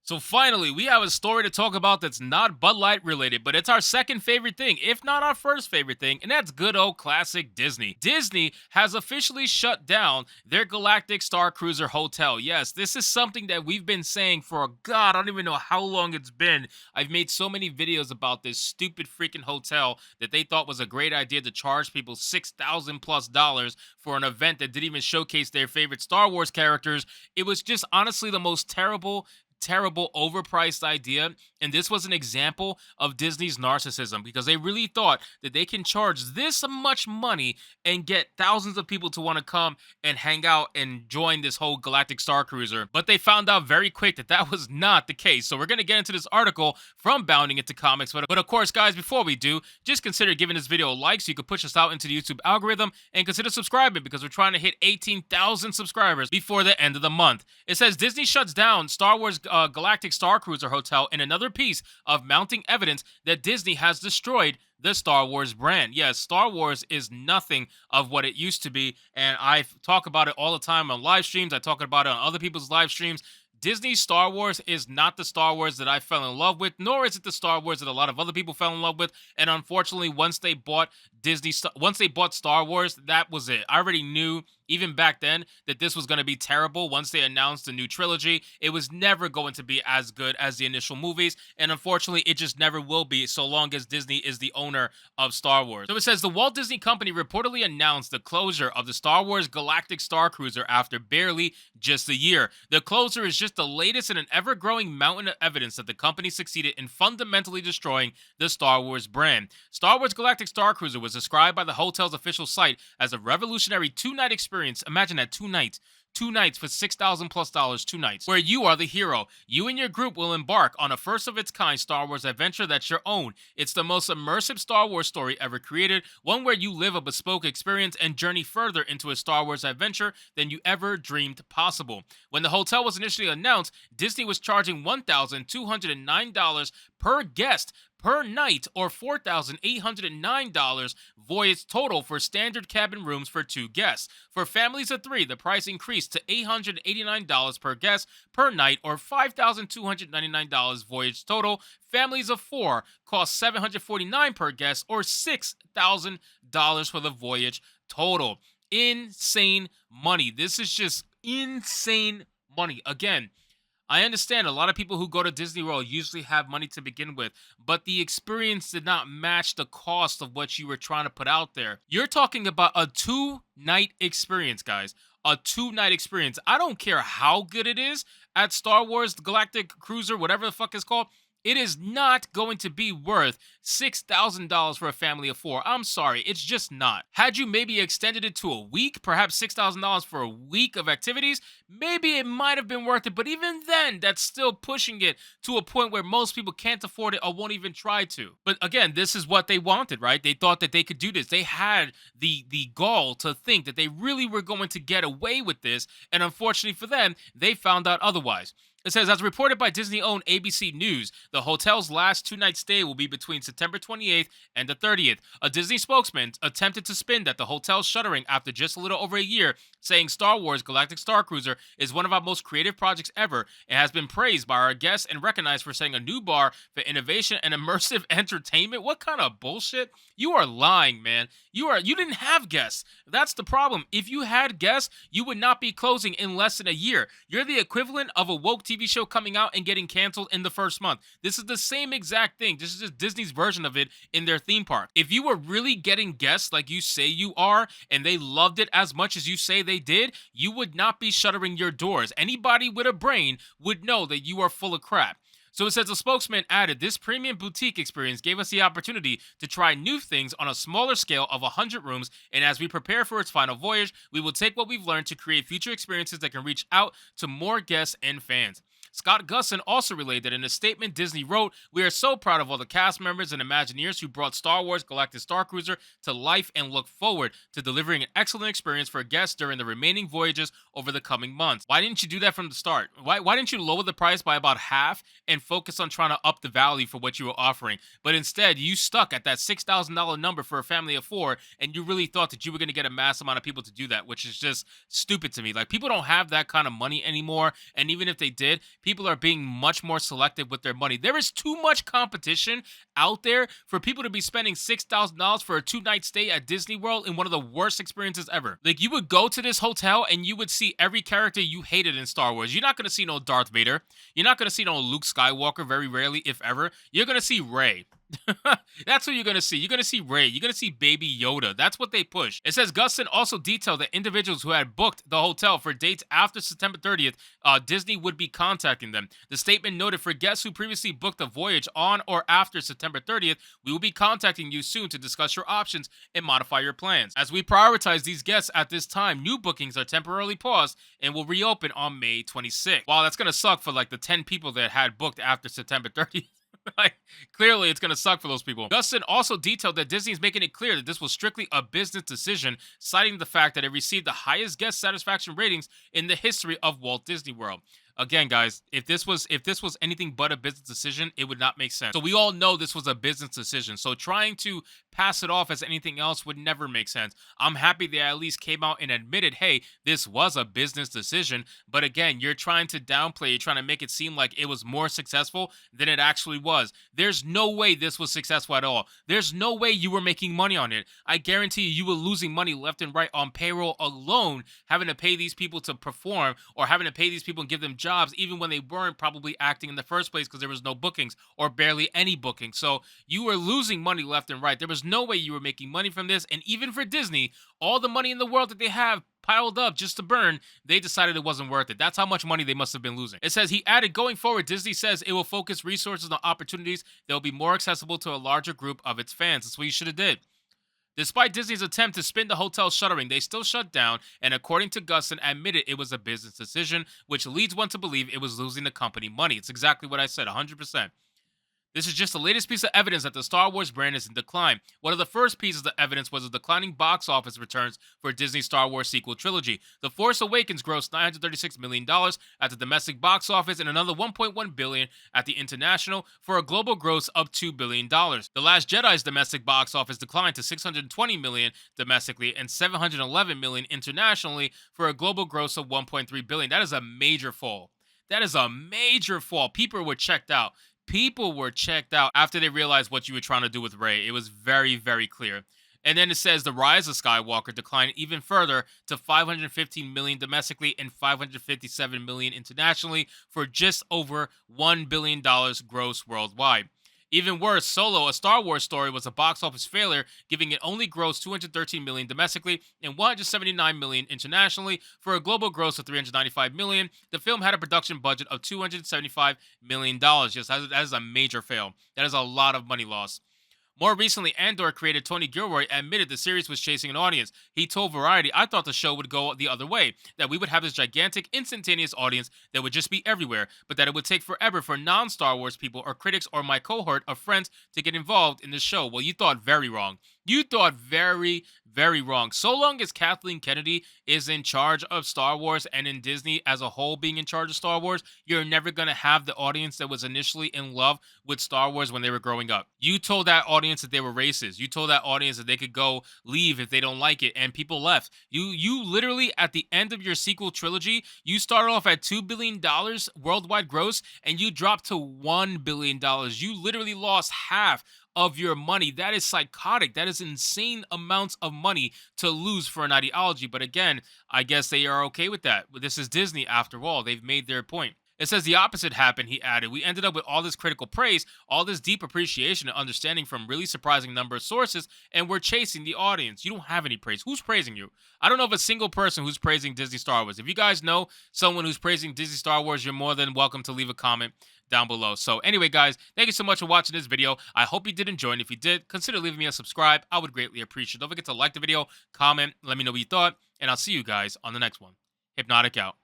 So finally, we have a story to talk about that's not Bud Light related, but it's our second favorite thing, if not our first favorite thing, and that's good old classic Disney. Disney has officially shut down their Galactic Star Cruiser hotel. Yes, this is something that we've been saying for God, I don't even know how long it's been. I've made so many videos about this stupid freaking hotel that they thought was a great idea to charge people $6,000+ for an event that didn't even showcase their favorite Star Wars characters. It was just honestly the most terrible overpriced idea, and this was an example of Disney's narcissism because they really thought that they can charge this much money and get thousands of people to want to come and hang out and join this whole Galactic Star Cruiser. But they found out very quick that that was not the case. So we're going to get into this article from Bounding Into Comics. But of course, guys, before we do, just consider giving this video a like so you can push us out into the YouTube algorithm, and consider subscribing because we're trying to hit 18,000 subscribers before the end of the month. It says Disney shuts down Star Wars Galactic Star Cruiser Hotel in another piece of mounting evidence that Disney has destroyed the Star Wars brand. Yes, Star Wars is nothing of what it used to be, and I talk about it all the time on live streams. I talk about it on other people's live streams. Disney Star Wars is not the Star Wars that I fell in love with, nor is it the Star Wars that a lot of other people fell in love with. And unfortunately, once they bought Star Wars, that was it. I already knew even back then that this was going to be terrible. Once they announced the new trilogy, it was never going to be as good as the initial movies, and unfortunately it just never will be so long as Disney is the owner of Star Wars. So it says the Walt Disney Company reportedly announced the closure of the Star Wars Galactic Star Cruiser after barely just a year. The closure is just the latest in an ever-growing mountain of evidence that the company succeeded in fundamentally destroying the Star Wars brand. Star Wars Galactic Star Cruiser was described by the hotel's official site as a revolutionary two-night experience. Imagine that, 2 nights. 2 nights for $6,000+, 2 nights, where you are the hero. You and your group will embark on a first of its kind Star Wars adventure that's your own. It's the most immersive Star Wars story ever created, one where you live a bespoke experience and journey further into a Star Wars adventure than you ever dreamed possible. When the hotel was initially announced, Disney was charging $1,209 per guest per night, or $4,809 voyage total for standard cabin rooms for 2 guests. For families of 3, the price increased to $889 per guest per night, or $5,299 voyage total. Families of 4 cost $749 per guest, or $6,000 for the voyage total. Insane money. This is just insane money. Again, I understand a lot of people who go to Disney World usually have money to begin with, but the experience did not match the cost of what you were trying to put out there. You're talking about a 2-night experience, guys. A 2-night experience. I don't care how good it is at Star Wars Galactic Cruiser, whatever the fuck it's called. It is not going to be worth $6,000 for a family of 4. I'm sorry, it's just not. Had you maybe extended it to a week, perhaps $6,000 for a week of activities, maybe it might have been worth it. But even then, that's still pushing it to a point where most people can't afford it or won't even try to. But again, this is what they wanted, right? They thought that they could do this. They had the gall to think that they really were going to get away with this. And unfortunately for them, they found out otherwise. It says, as reported by Disney-owned ABC News, the hotel's last 2-night stay will be between September 28th and the 30th. A Disney spokesman attempted to spin that the hotel's shuttering after just a little over a year, saying Star Wars Galactic Star Cruiser is one of our most creative projects ever and has been praised by our guests and recognized for setting a new bar for innovation and immersive entertainment. What kind of bullshit? You are lying, man. You didn't have guests. That's the problem. If you had guests, you would not be closing in less than a year. You're the equivalent of a woke TV show coming out and getting canceled in the first month. This is the same exact thing. This is just Disney's version of it in their theme park. If you were really getting guests like you say you are, and they loved it as much as you say they did, you would not be shuttering your doors. Anybody with a brain would know that you are full of crap. So it says the spokesman added, this premium boutique experience gave us the opportunity to try new things on a smaller scale of 100 rooms, and as we prepare for its final voyage, we will take what we've learned to create future experiences that can reach out to more guests and fans. Scott Gusson also relayed that in a statement Disney wrote, we are so proud of all the cast members and Imagineers who brought Star Wars Galactic Star Cruiser to life and look forward to delivering an excellent experience for guests during the remaining voyages over the coming months. Why didn't you do that from the start? Why didn't you lower the price by about half and focus on trying to up the value for what you were offering? But instead, you stuck at that $6,000 number for a family of 4, and you really thought that you were going to get a mass amount of people to do that, which is just stupid to me. Like, people don't have that kind of money anymore, and even if they did, people are being much more selective with their money. There is too much competition out there for people to be spending $6,000 for a 2-night stay at Disney World in one of the worst experiences ever. Like, you would go to this hotel and you would see every character you hated in Star Wars. You're not going to see no Darth Vader. You're not going to see no Luke Skywalker, very rarely, if ever. You're going to see Rey. That's what you're going to see. You're going to see Rey. You're going to see Baby Yoda. That's what they push. It says Gustin also detailed that individuals who had booked the hotel for dates after September 30th, Disney would be contacting them. The statement noted, for guests who previously booked a voyage on or after September 30th, we will be contacting you soon to discuss your options and modify your plans. As we prioritize these guests at this time, new bookings are temporarily paused and will reopen on May 26th. Wow, that's going to suck for like the 10 people that had booked after September 30th. Like, clearly it's going to suck for those people. Gustin also detailed that Disney is making it clear that this was strictly a business decision, citing the fact that it received the highest guest satisfaction ratings in the history of Walt Disney World. Again, guys, if this was anything but a business decision, it would not make sense. So we all know this was a business decision. So trying to pass it off as anything else would never make sense. I'm happy they at least came out and admitted, hey, this was a business decision. But again, you're trying to downplay, you're trying to make it seem like it was more successful than it actually was. There's no way this was successful at all. There's no way you were making money on it. I guarantee you were losing money left and right on payroll alone, having to pay these people to perform or having to pay these people and give them jobs even when they weren't probably acting in the first place because there was no bookings or barely any bookings. So you were losing money left and right. There was no way you were making money from this. And even for Disney, all the money in the world that they have piled up just to burn, they decided it wasn't worth it. That's how much money they must have been losing. It says, he added, going forward, Disney says it will focus resources on opportunities that will be more accessible to a larger group of its fans. That's what you should have did. Despite Disney's attempt to spin the hotel shuttering, they still shut down and, according to Gustin, admitted it was a business decision, which leads one to believe it was losing the company money. It's exactly what I said, 100%. This is just the latest piece of evidence that the Star Wars brand is in decline. One of the first pieces of evidence was the declining box office returns for Disney's Star Wars sequel trilogy. The Force Awakens grossed $936 million at the domestic box office and another $1.1 billion at the international, for a global gross of $2 billion. The Last Jedi's domestic box office declined to $620 million domestically and $711 million internationally, for a global gross of $1.3 billion. That is a major fall. That is a major fall. People were checked out. People were checked out after they realized what you were trying to do with Rey. It was very, very clear. And then it says the Rise of Skywalker declined even further to $515 million domestically and $557 million internationally, for just over $1 billion gross worldwide. Even worse, Solo, a Star Wars story, was a box office failure, giving it only grossed $213 million domestically and $179 million internationally, for a global gross of $395 million. The film had a production budget of $275 million. Yes, that is a major fail. That is a lot of money lost. More recently, Andor creator Tony Gilroy admitted the series was chasing an audience. He told Variety, I thought the show would go the other way, that we would have this gigantic, instantaneous audience that would just be everywhere, but that it would take forever for non-Star Wars people or critics or my cohort of friends to get involved in the show. Well, you thought very wrong. You thought very, very wrong. So long as Kathleen Kennedy is in charge of Star Wars and in Disney as a whole being in charge of Star Wars, you're never going to have the audience that was initially in love with Star Wars when they were growing up. You told that audience that they were racist. You told that audience that they could go leave if they don't like it, and people left. You literally, at the end of your sequel trilogy, you started off at $2 billion worldwide gross, and you dropped to $1 billion. You literally lost half of your money. That is psychotic. That is insane amounts of money to lose for an ideology. But again, I guess they are okay with that. This is Disney after all. They've made their point. It says the opposite happened, he added. We ended up with all this critical praise, all this deep appreciation and understanding from really surprising number of sources, and we're chasing the audience. You don't have any praise. Who's praising you? I don't know of a single person who's praising Disney Star Wars. If you guys know someone who's praising Disney Star Wars, you're more than welcome to leave a comment down below. So anyway, guys, thank you so much for watching this video. I hope you did enjoy, and if you did, consider leaving me a subscribe. I would greatly appreciate it. Don't forget to like the video, comment, let me know what you thought, and I'll see you guys on the next one. Hypnotic out.